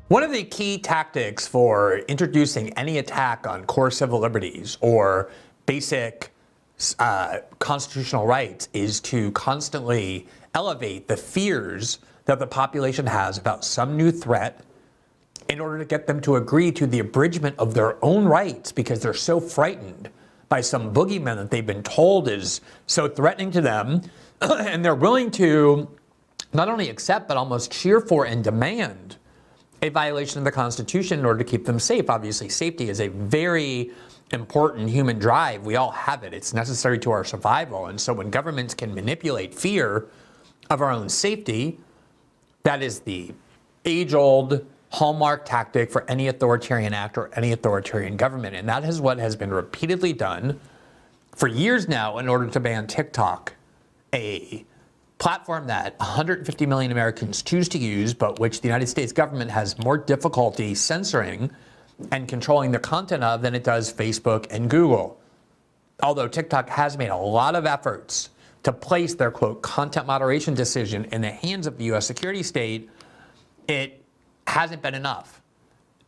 One of the key tactics for introducing any attack on core civil liberties or basic constitutional rights is to constantly elevate the fears that the population has about some new threat in order to get them to agree to the abridgment of their own rights because they're so frightened by some boogeyman that they've been told is so threatening to them. And they're willing to not only accept, but almost cheer for and demand a violation of the Constitution in order to keep them safe. Obviously, safety is a very important human drive. We all have it. It's necessary to our survival. And so when governments can manipulate fear of our own safety, that is the age-old hallmark tactic for any authoritarian act or any authoritarian government. And that is what has been repeatedly done for years now in order to ban TikTok, a platform that 150 million Americans choose to use, but which the United States government has more difficulty censoring and controlling the content of than it does Facebook and Google. Although TikTok has made a lot of efforts to place their, quote, content moderation decision in the hands of the U.S. security state, it hasn't been enough.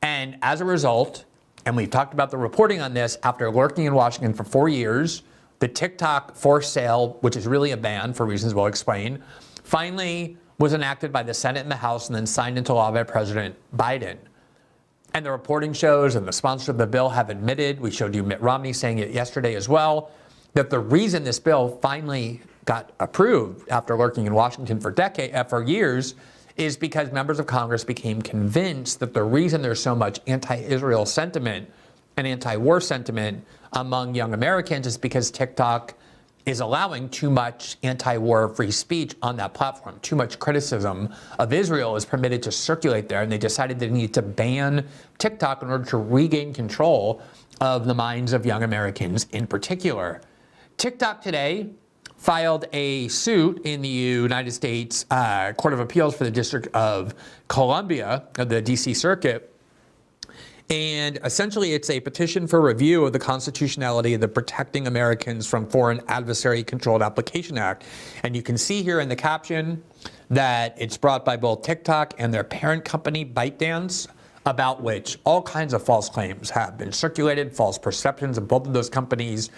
And as a result, and we've talked about the reporting on this, after lurking in Washington for 4 years, the TikTok forced sale, which is really a ban for reasons we'll explain, finally was enacted by the Senate and the House and then signed into law by President Biden. And the reporting shows, and the sponsors of the bill have admitted, we showed you Mitt Romney saying it yesterday as well, that the reason this bill finally got approved after lurking in Washington for years is because members of Congress became convinced that the reason there's so much anti-Israel sentiment and anti-war sentiment among young Americans is because TikTok is allowing too much anti-war free speech on that platform. Too much criticism of Israel is permitted to circulate there, and they decided they needed to ban TikTok in order to regain control of the minds of young Americans in particular. TikTok today filed a suit in the United States Court of Appeals for the District of Columbia, of the DC Circuit. And essentially, it's a petition for review of the constitutionality of the Protecting Americans from Foreign Adversary Controlled Application Act. And you can see here in the caption that it's brought by both TikTok and their parent company, ByteDance, about which all kinds of false claims have been circulated, false perceptions of both of those companies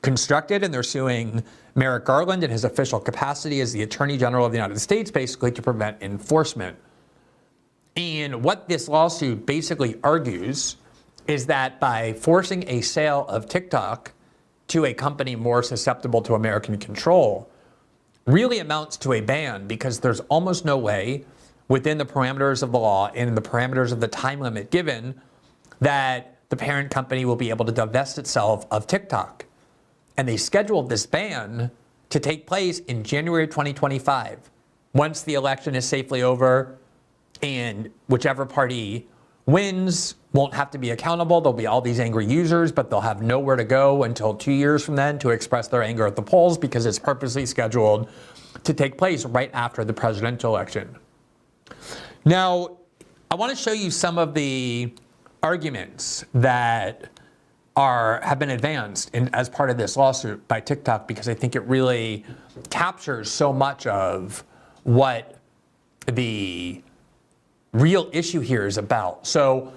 constructed, and they're suing Merrick Garland in his official capacity as the Attorney General of the United States, basically to prevent enforcement. And what this lawsuit basically argues is that by forcing a sale of TikTok to a company more susceptible to American control really amounts to a ban, because there's almost no way within the parameters of the law and in the parameters of the time limit given that the parent company will be able to divest itself of TikTok. And they scheduled this ban to take place in January 2025. Once the election is safely over, and whichever party wins won't have to be accountable. There'll be all these angry users, but they'll have nowhere to go until 2 years from then to express their anger at the polls, because it's purposely scheduled to take place right after the presidential election. Now, I want to show you some of the arguments that have been advanced as part of this lawsuit by TikTok, because I think it really captures so much of what the real issue here is about. So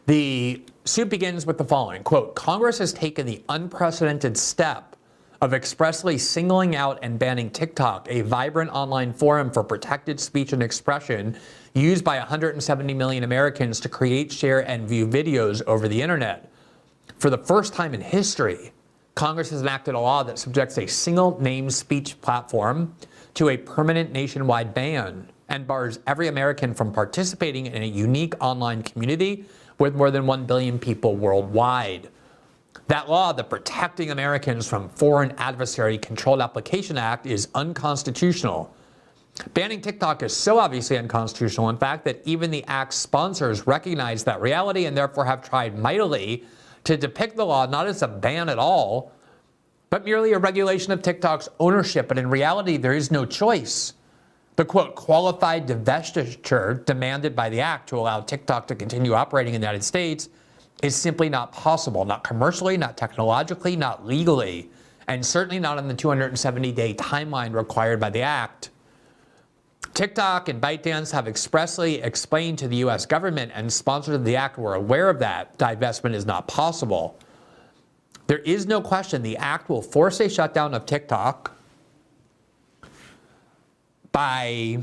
the suit begins with the following, quote, Congress has taken the unprecedented step of expressly singling out and banning TikTok, a vibrant online forum for protected speech and expression used by 170 million Americans to create, share, and view videos over the internet. For the first time in history, Congress has enacted a law that subjects a single name speech platform to a permanent nationwide ban and bars every American from participating in a unique online community with more than 1 billion people worldwide. That law, the Protecting Americans from Foreign Adversary Controlled Application Act, is unconstitutional. Banning TikTok is so obviously unconstitutional, in fact, that even the act's sponsors recognize that reality and therefore have tried mightily to depict the law not as a ban at all, but merely a regulation of TikTok's ownership. But in reality, there is no choice. The, quote, qualified divestiture demanded by the act to allow TikTok to continue operating in the United States is simply not possible, not commercially, not technologically, not legally, and certainly not in the 270-day timeline required by the act. TikTok and ByteDance have expressly explained to the U.S. government and sponsors of the act were aware of that divestment is not possible. There is no question the act will force a shutdown of TikTok by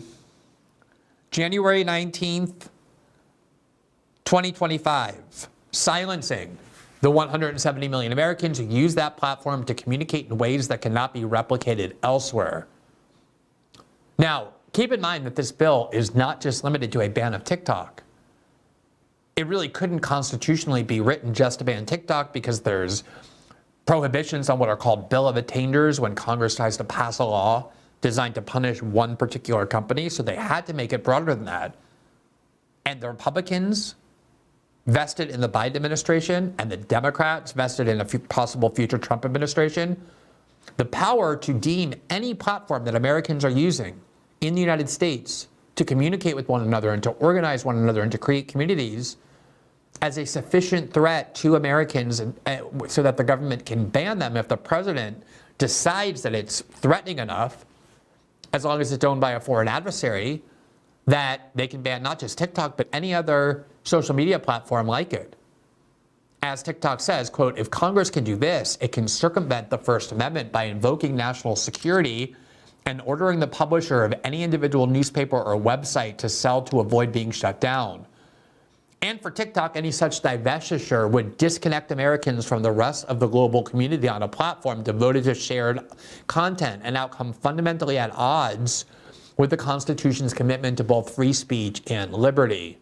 January 19th, 2025, silencing the 170 million Americans who use that platform to communicate in ways that cannot be replicated elsewhere. Now, keep in mind that this bill is not just limited to a ban of TikTok. It really couldn't constitutionally be written just to ban TikTok because there's prohibitions on what are called bill of attainders when Congress tries to pass a law designed to punish one particular company. So they had to make it broader than that. And the Republicans vested in the Biden administration and the Democrats vested in a possible future Trump administration, the power to deem any platform that Americans are using in the United States to communicate with one another and to organize one another and to create communities as a sufficient threat to Americans so that the government can ban them if the president decides that it's threatening enough, as long as it's owned by a foreign adversary, that they can ban not just TikTok, but any other social media platform like it. As TikTok says, quote, if Congress can do this, it can circumvent the First Amendment by invoking national security and ordering the publisher of any individual newspaper or website to sell to avoid being shut down. And for TikTok, any such divestiture would disconnect Americans from the rest of the global community on a platform devoted to shared content, an outcome fundamentally at odds with the Constitution's commitment to both free speech and liberty.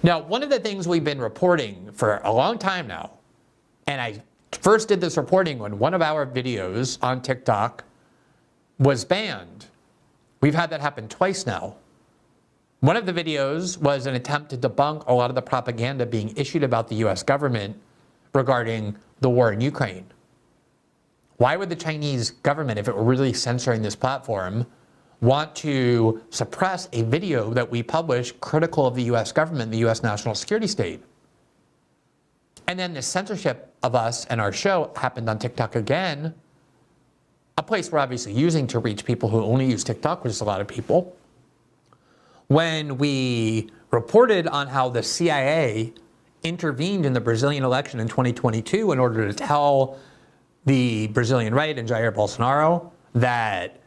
Now, one of the things we've been reporting for a long time now, and I first did this reporting when one of our videos on TikTok was banned. We've had that happen twice now. One of the videos was an attempt to debunk a lot of the propaganda being issued about the US government regarding the war in Ukraine. Why would the Chinese government, if it were really censoring this platform, want to suppress a video that we publish critical of the US government, the US national security state? And then the censorship of us and our show happened on TikTok again, a place we're obviously using to reach people who only use TikTok, which is a lot of people. When we reported on how the CIA intervened in the Brazilian election in 2022 in order to tell the Brazilian right and Jair Bolsonaro that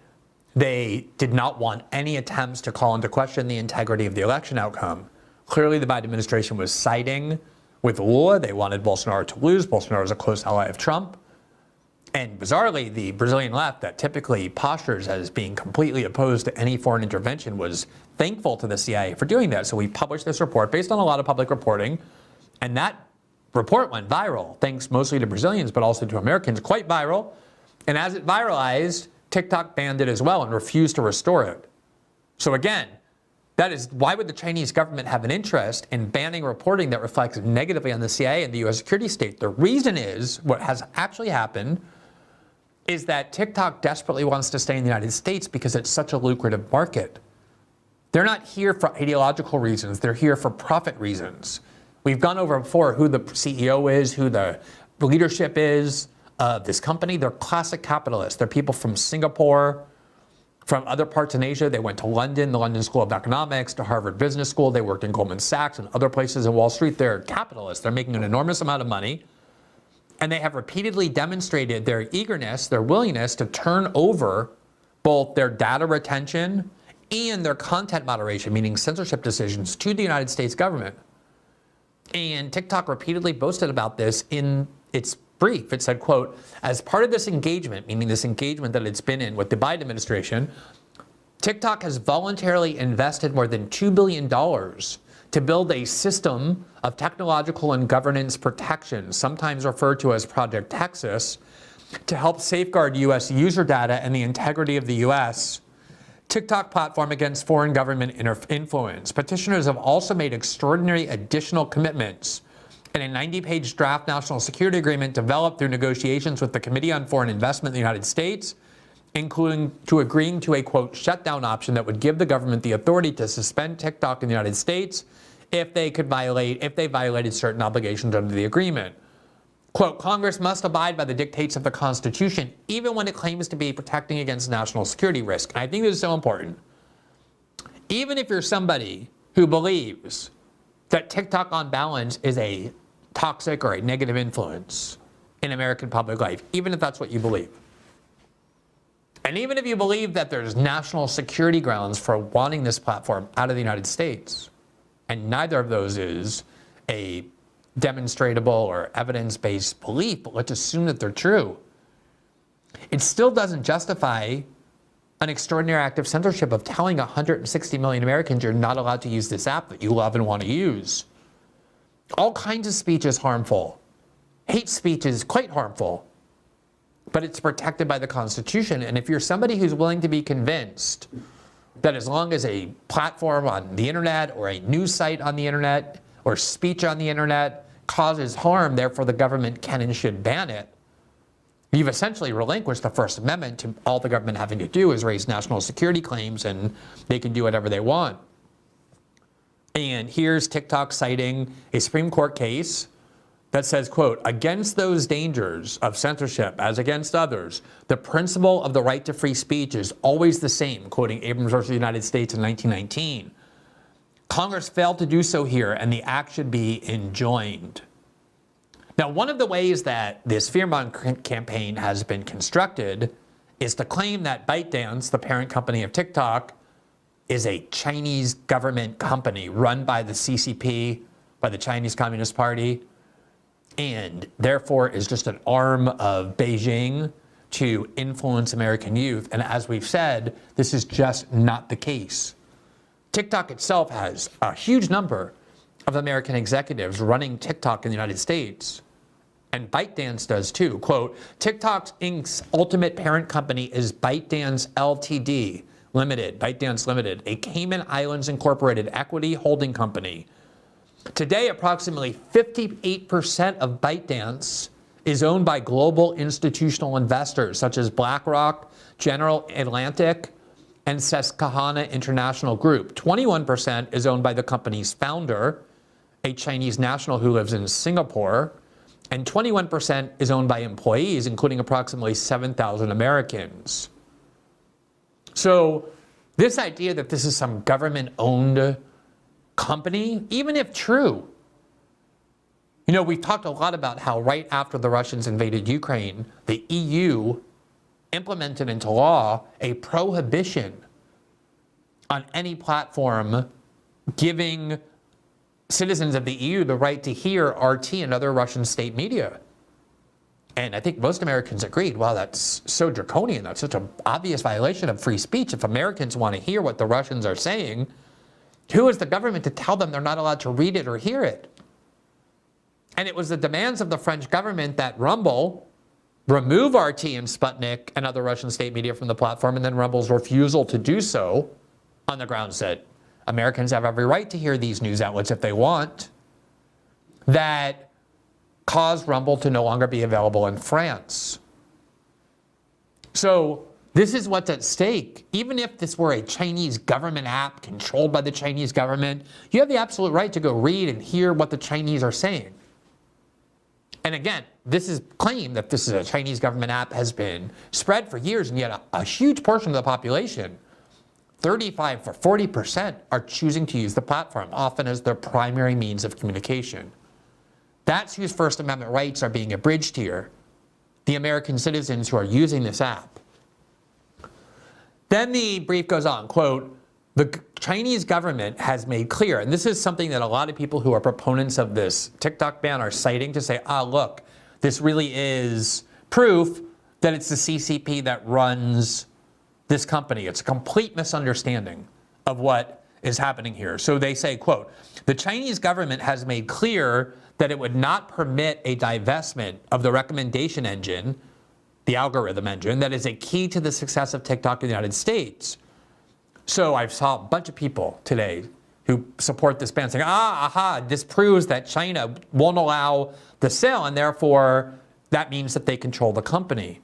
they did not want any attempts to call into question the integrity of the election outcome. Clearly, the Biden administration was siding with Lula. They wanted Bolsonaro to lose. Bolsonaro is a close ally of Trump. And bizarrely, the Brazilian left that typically postures as being completely opposed to any foreign intervention was thankful to the CIA for doing that. So we published this report based on a lot of public reporting. And that report went viral, thanks mostly to Brazilians, but also to Americans, quite viral. And as it viralized, TikTok banned it as well and refused to restore it. So again, that is, why would the Chinese government have an interest in banning reporting that reflects negatively on the CIA and the US security state? The reason is, what has actually happened is that TikTok desperately wants to stay in the United States because it's such a lucrative market. They're not here for ideological reasons, they're here for profit reasons. We've gone over before who the CEO is, who the leadership is of this company. They're classic capitalists. They're people from Singapore, from other parts in Asia. They went to London, the London School of Economics, to Harvard Business School. They worked in Goldman Sachs and other places in Wall Street. They're capitalists. They're making an enormous amount of money. And they have repeatedly demonstrated their eagerness, their willingness to turn over both their data retention and their content moderation, meaning censorship decisions, to the United States government. And TikTok repeatedly boasted about this in its brief. It said, quote, as part of this engagement, meaning this engagement that it's been in with the Biden administration, TikTok has voluntarily invested more than $2 billion to build a system of technological and governance protection, sometimes referred to as Project Texas, to help safeguard U.S. user data and the integrity of the U.S. TikTok platform against foreign government influence. Petitioners have also made extraordinary additional commitments in a 90-page draft national security agreement developed through negotiations with the Committee on Foreign Investment in the United States, including to agreeing to a, quote, shutdown option that would give the government the authority to suspend TikTok in the United States if they violated certain obligations under the agreement. Quote, Congress must abide by the dictates of the Constitution, even when it claims to be protecting against national security risk. And I think this is so important. even if you're somebody who believes that TikTok on balance is a toxic or a negative influence in American public life, even if that's what you believe, and even if you believe that there's national security grounds for wanting this platform out of the United States, and neither of those is a demonstrable or evidence-based belief, but let's assume that they're true, it still doesn't justify an extraordinary act of censorship of telling 160 million Americans you're not allowed to use this app that you love and want to use. All kinds of speech is harmful. Hate speech is quite harmful, but it's protected by the Constitution. And if you're somebody who's willing to be convinced that as long as a platform on the internet or a news site on the internet or speech on the internet causes harm, therefore the government can and should ban it, you've essentially relinquished the First Amendment to all the government having to do is raise national security claims, and they can do whatever they want. And here's TikTok citing a Supreme Court case that says, quote, against those dangers of censorship as against others, the principle of the right to free speech is always the same, quoting Abrams versus the United States in 1919. Congress failed to do so here, and the act should be enjoined. Now, one of the ways that this fear-mongering campaign has been constructed is to claim that ByteDance, the parent company of TikTok, is a Chinese government company run by the CCP, by the Chinese Communist Party, and therefore is just an arm of Beijing to influence American youth. And as we've said, this is just not the case. TikTok itself has a huge number of American executives running TikTok in the United States. And ByteDance does too. Quote, TikTok Inc.'s ultimate parent company is ByteDance Ltd. Limited, ByteDance Limited, a Cayman Islands Incorporated equity holding company. Today, approximately 58% of ByteDance is owned by global institutional investors such as BlackRock, General Atlantic, and Susquehanna International Group. 21% is owned by the company's founder, a Chinese national who lives in Singapore, and 21% is owned by employees, including approximately 7,000 Americans. So this idea that this is some government-owned company, even if true, you know, we've talked a lot about how right after the Russians invaded Ukraine, the EU implemented into law a prohibition on any platform giving citizens of the EU the right to hear RT and other Russian state media. And I think most Americans agreed, wow, that's so draconian. That's such an obvious violation of free speech. If Americans want to hear what the Russians are saying, who is the government to tell them they're not allowed to read it or hear it? And it was the demands of the French government that Rumble remove RT and Sputnik and other Russian state media from the platform, and then Rumble's refusal to do so on the grounds that Americans have every right to hear these news outlets if they want, that caused Rumble to no longer be available in France. So this is what's at stake. Even if this were a Chinese government app controlled by the Chinese government, you have the absolute right to go read and hear what the Chinese are saying. And again, this is claimed that this is a Chinese government app has been spread for years, and yet a huge portion of the population, 35 or 40%, are choosing to use the platform, often as their primary means of communication. That's whose First Amendment rights are being abridged here, the American citizens who are using this app. Then the brief goes on, quote, the Chinese government has made clear, and this is something that a lot of people who are proponents of this TikTok ban are citing to say, look, this really is proof that it's the CCP that runs this company. It's a complete misunderstanding of what is happening here. So they say, quote, the Chinese government has made clear that it would not permit a divestment of the recommendation engine, the algorithm engine, that is a key to the success of TikTok in the United States. So I saw a bunch of people today who support this ban saying, this proves that China won't allow the sale, and therefore that means that they control the company.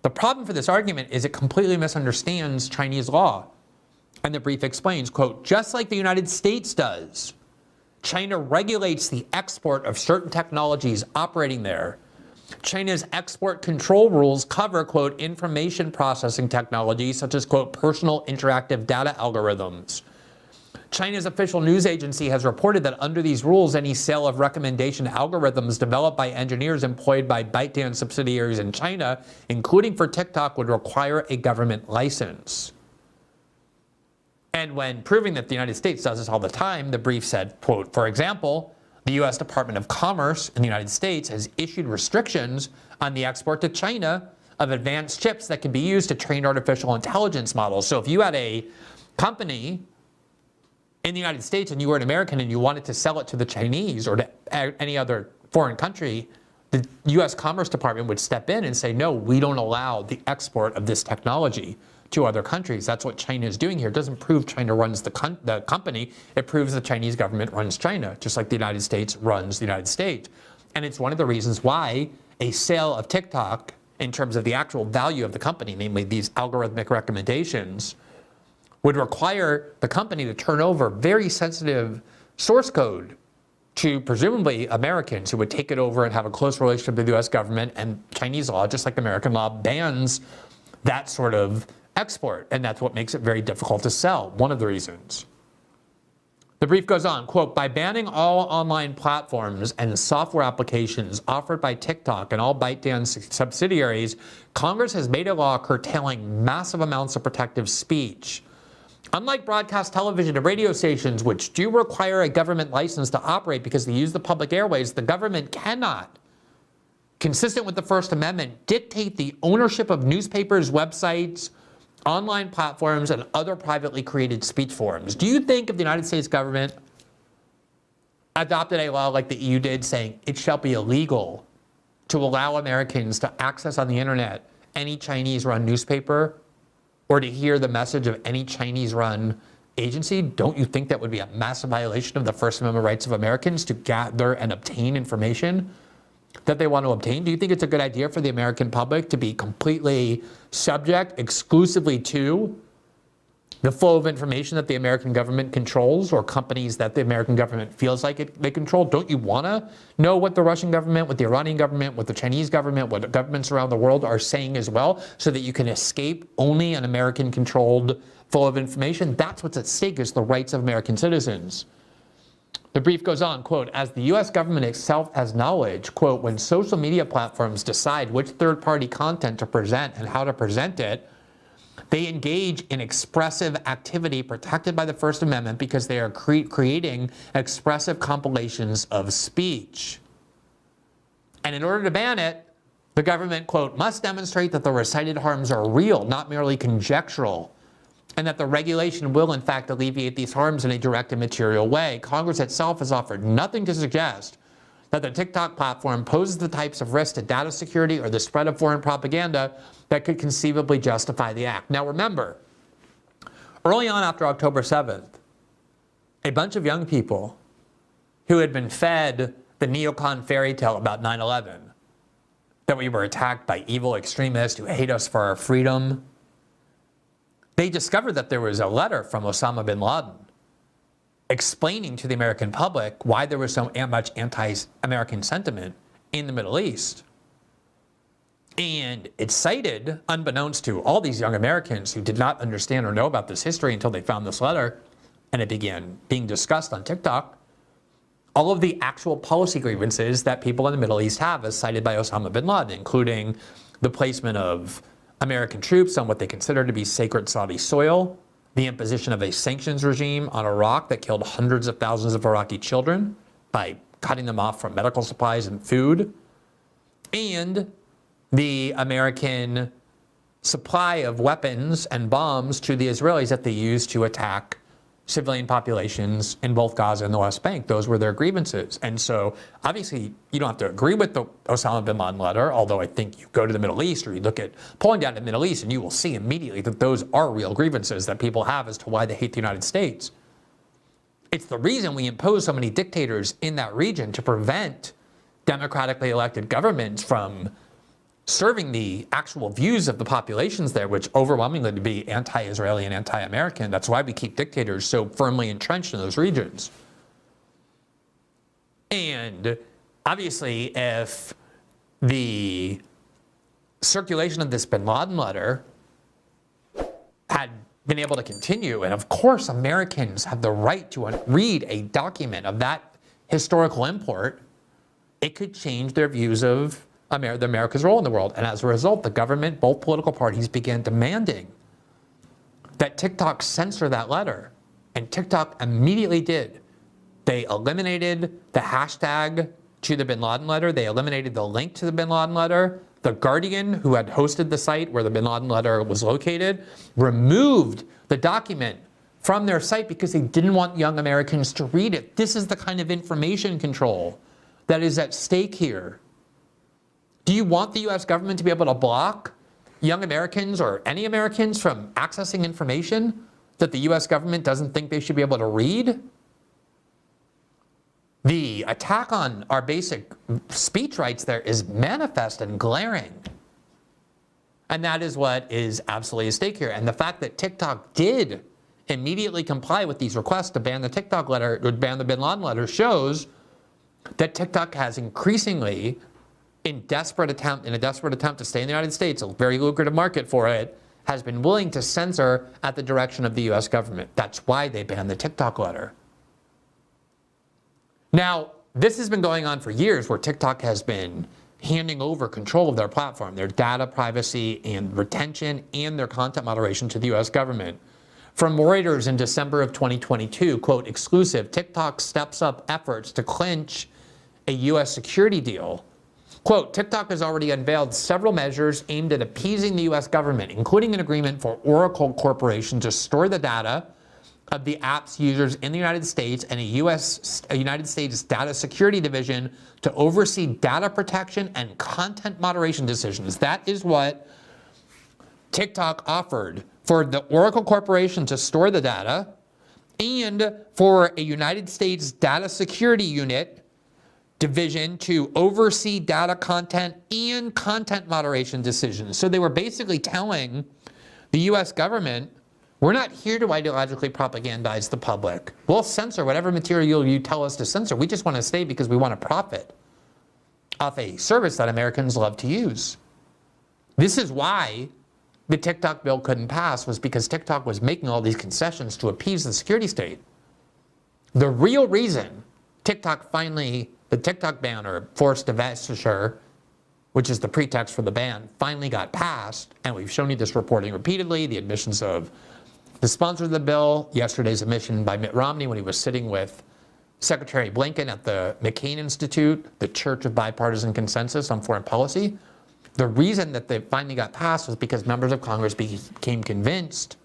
The problem for this argument is it completely misunderstands Chinese law. And the brief explains, quote, just like the United States does, China regulates the export of certain technologies operating there. China's export control rules cover, quote, information processing technologies such as, quote, personal interactive data algorithms, China's official news agency has reported that under these rules, any sale of recommendation algorithms developed by engineers employed by ByteDance subsidiaries in China, including for TikTok, would require a government license. And when proving that the United States does this all the time, the brief said, quote, for example, the U.S. Department of Commerce in the United States has issued restrictions on the export to China of advanced chips that can be used to train artificial intelligence models. So if you had a company in the United States and you were an American and you wanted to sell it to the Chinese or to any other foreign country, the U.S. Commerce Department would step in and say, no, we don't allow the export of this technology to other countries. That's what China is doing here. It doesn't prove China runs the company. It proves the Chinese government runs China, just like the United States runs the United States. And it's one of the reasons why a sale of TikTok, in terms of the actual value of the company, namely these algorithmic recommendations, would require the company to turn over very sensitive source code to presumably Americans who would take it over and have a close relationship with the US government. And Chinese law, just like American law, bans that sort of export. And that's what makes it very difficult to sell, one of the reasons. The brief goes on, quote, by banning all online platforms and software applications offered by TikTok and all ByteDance subsidiaries, Congress has made a law curtailing massive amounts of protective speech. Unlike broadcast television and radio stations, which do require a government license to operate because they use the public airways, the government cannot, consistent with the First Amendment, dictate the ownership of newspapers, websites, online platforms, and other privately created speech forms. Do you think if the United States government adopted a law like the EU did, saying it shall be illegal to allow Americans to access on the internet any Chinese-run newspaper or to hear the message of any Chinese-run agency, don't you think that would be a massive violation of the First Amendment rights of Americans to gather and obtain information that they want to obtain? Do you think it's a good idea for the American public to be completely subject exclusively to the flow of information that the American government controls or companies that the American government feels like they control? Don't you want to know what the Russian government, what the Iranian government, what the Chinese government, what governments around the world are saying as well, so that you can escape only an American-controlled flow of information? That's what's at stake, is the rights of American citizens. The brief goes on, quote, as the U.S. government itself has knowledge, quote, when social media platforms decide which third-party content to present and how to present it, they engage in expressive activity protected by the First Amendment because they are creating expressive compilations of speech. And in order to ban it, the government, quote, must demonstrate that the recited harms are real, not merely conjectural, and that the regulation will, in fact, alleviate these harms in a direct and material way. Congress itself has offered nothing to suggest that the TikTok platform poses the types of risks to data security or the spread of foreign propaganda that could conceivably justify the act. Now remember, early on after October 7th, a bunch of young people who had been fed the neocon fairy tale about 9/11, that we were attacked by evil extremists who hate us for our freedom, they discovered that there was a letter from Osama bin Laden explaining to the American public why there was so much anti-American sentiment in the Middle East. And it cited, unbeknownst to all these young Americans who did not understand or know about this history until they found this letter, and it began being discussed on TikTok, all of the actual policy grievances that people in the Middle East have, as cited by Osama bin Laden, including the placement of American troops on what they consider to be sacred Saudi soil, the imposition of a sanctions regime on Iraq that killed hundreds of thousands of Iraqi children by cutting them off from medical supplies and food, and the American supply of weapons and bombs to the Israelis that they used to attack civilian populations in both Gaza and the West Bank. Those were their grievances. And so obviously you don't have to agree with the Osama bin Laden letter, although I think you go to the Middle East or you look at polling down in the Middle East and you will see immediately that those are real grievances that people have as to why they hate the United States. It's the reason we impose so many dictators in that region, to prevent democratically elected governments from serving the actual views of the populations there, which overwhelmingly to be anti-Israeli and anti-American. That's why we keep dictators so firmly entrenched in those regions. And obviously, if the circulation of this bin Laden letter had been able to continue. And of course, Americans have the right to read a document of that historical import. It could change their views of America's role in the world. And as a result, the government, both political parties, began demanding that TikTok censor that letter. And TikTok immediately did. They eliminated the hashtag to the bin Laden letter. They eliminated the link to the bin Laden letter. The Guardian, who had hosted the site where the bin Laden letter was located, removed the document from their site because they didn't want young Americans to read it. This is the kind of information control that is at stake here. Do you want the US government to be able to block young Americans or any Americans from accessing information that the US government doesn't think they should be able to read? The attack on our basic speech rights there is manifest and glaring. And that is what is absolutely at stake here. And the fact that TikTok did immediately comply with these requests to ban the TikTok letter, or ban the bin Laden letter, shows that TikTok has increasingly, in a desperate attempt to stay in the United States, a very lucrative market for it, has been willing to censor at the direction of the US government. That's why they banned the TikTok letter. Now, this has been going on for years, where TikTok has been handing over control of their platform, their data privacy and retention, and their content moderation to the US government. From Reuters in December of 2022, quote, exclusive, TikTok steps up efforts to clinch a US security deal. Quote, TikTok has already unveiled several measures aimed at appeasing the US government, including an agreement for Oracle Corporation to store the data of the app's users in the United States, and a United States data security division to oversee data protection and content moderation decisions. That is what TikTok offered, for the Oracle Corporation to store the data, and for a United States data security unit division to oversee data content and content moderation decisions. So they were basically telling the US government, we're not here to ideologically propagandize the public. We'll censor whatever material you tell us to censor. We just want to stay because we want to profit off a service that Americans love to use. This is why the TikTok bill couldn't pass, was because TikTok was making all these concessions to appease the security state. The real reason the TikTok ban, or forced divestiture, which is the pretext for the ban, finally got passed, and we've shown you this reporting repeatedly, the admissions of the sponsor of the bill, yesterday's admission by Mitt Romney when he was sitting with Secretary Blinken at the McCain Institute, the Church of Bipartisan Consensus on Foreign Policy. The reason that they finally got passed was because members of Congress became convinced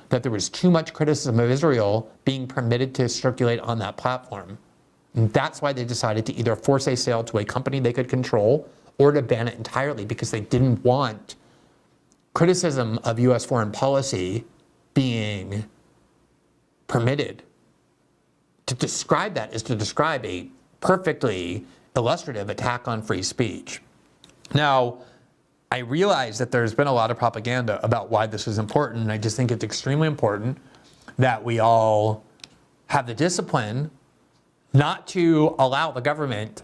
that there was too much criticism of Israel being permitted to circulate on that platform. And that's why they decided to either force a sale to a company they could control or to ban it entirely, because they didn't want criticism of US foreign policy being permitted. To describe that is to describe a perfectly illustrative attack on free speech. Now, I realize that there's been a lot of propaganda about why this is important, and I just think it's extremely important that we all have the discipline not to allow the government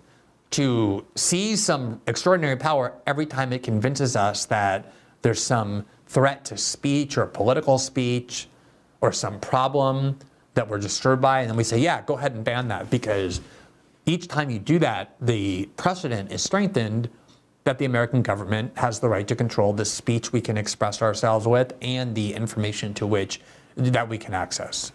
to seize some extraordinary power every time it convinces us that there's some threat to speech or political speech or some problem that we're disturbed by, and then we say, yeah, go ahead and ban that, because each time you do that, the precedent is strengthened that the American government has the right to control the speech we can express ourselves with and the information to which that we can access.